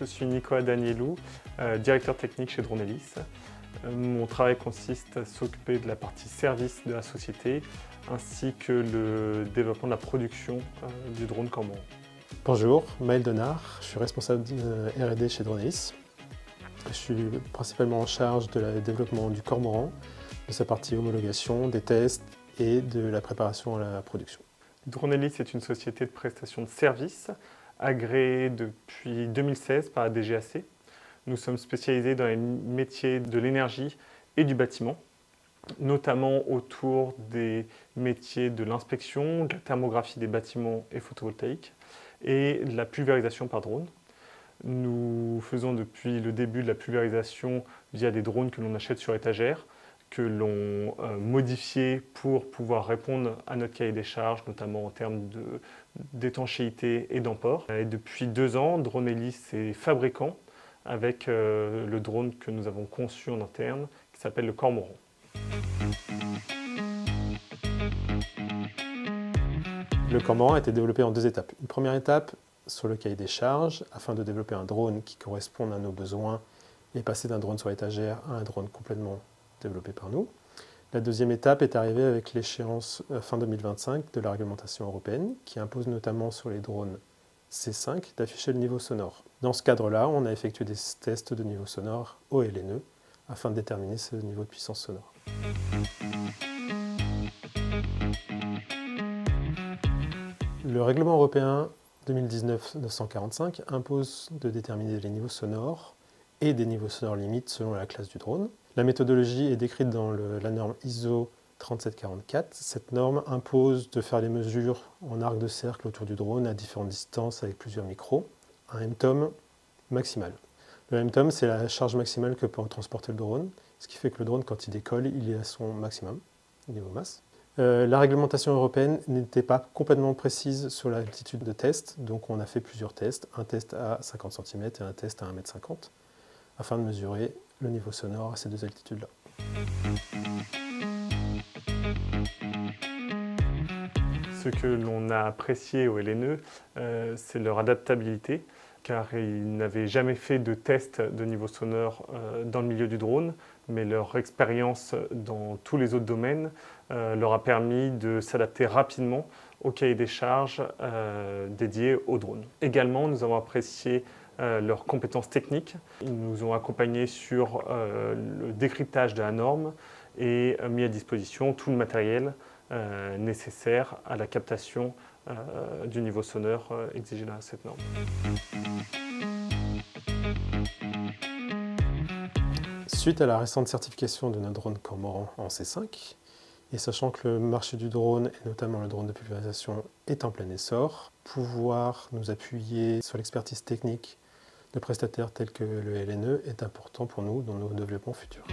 je suis Nicolas Danielou, directeur technique chez Dronelis. Mon travail consiste à s'occuper de la partie service de la société ainsi que le développement de la production du drone Cormoran. Bonjour, Maël Denard, je suis responsable de R&D chez Dronelis. Je suis principalement en charge de le développement du Cormoran, de sa partie homologation, des tests et de la préparation à la production. Dronelis est une société de prestation de services agréée depuis 2016 par la DGAC. Nous sommes spécialisés dans les métiers de l'énergie et du bâtiment, notamment autour des métiers de l'inspection, de la thermographie des bâtiments et photovoltaïques et de la pulvérisation par drone. Nous faisons depuis le début de la pulvérisation via des drones que l'on achète sur étagère, que l'on modifie pour pouvoir répondre à notre cahier des charges, notamment en termes d'étanchéité et d'emport. Et depuis 2 ans, Dronelis est fabricant avec le drone que nous avons conçu en interne, qui s'appelle le Cormoran. Le Cormoran a été développé en 2 étapes. Une première étape sur le cahier des charges, afin de développer un drone qui corresponde à nos besoins et passer d'un drone sur étagère à un drone complètement développé par nous. La deuxième étape est arrivée avec l'échéance fin 2025 de la réglementation européenne, qui impose notamment sur les drones C5 d'afficher le niveau sonore. Dans ce cadre-là, on a effectué des tests de niveau sonore au LNE afin de déterminer ce niveau de puissance sonore. Le règlement européen 2019-945 impose de déterminer les niveaux sonores et des niveaux sonores limites selon la classe du drone. La méthodologie est décrite dans la norme ISO 3744. Cette norme impose de faire les mesures en arc de cercle autour du drone à différentes distances avec plusieurs micros, un MTOM maximal. Le MTOM, c'est la charge maximale que peut transporter le drone, ce qui fait que le drone, quand il décolle, il est à son maximum, niveau masse. La réglementation européenne n'était pas complètement précise sur l'altitude de test, donc on a fait plusieurs tests, un test à 50 cm et un test à 1,50 m, afin de mesurer le niveau sonore à ces 2 altitudes-là. Ce que l'on a apprécié au LNE, c'est leur adaptabilité, car ils n'avaient jamais fait de test de niveau sonore dans le milieu du drone, mais leur expérience dans tous les autres domaines leur a permis de s'adapter rapidement au cahier des charges dédié au drone. Également, nous avons apprécié leurs compétences techniques. Ils nous ont accompagnés sur le décryptage de la norme et mis à disposition tout le matériel nécessaire à la captation du niveau sonore exigé dans cette norme. Suite à la récente certification de notre drone Cormoran en C5, et sachant que le marché du drone, et notamment le drone de pulvérisation, est en plein essor, pouvoir nous appuyer sur l'expertise technique de prestataires tels que le LNE est important pour nous dans nos développements futurs.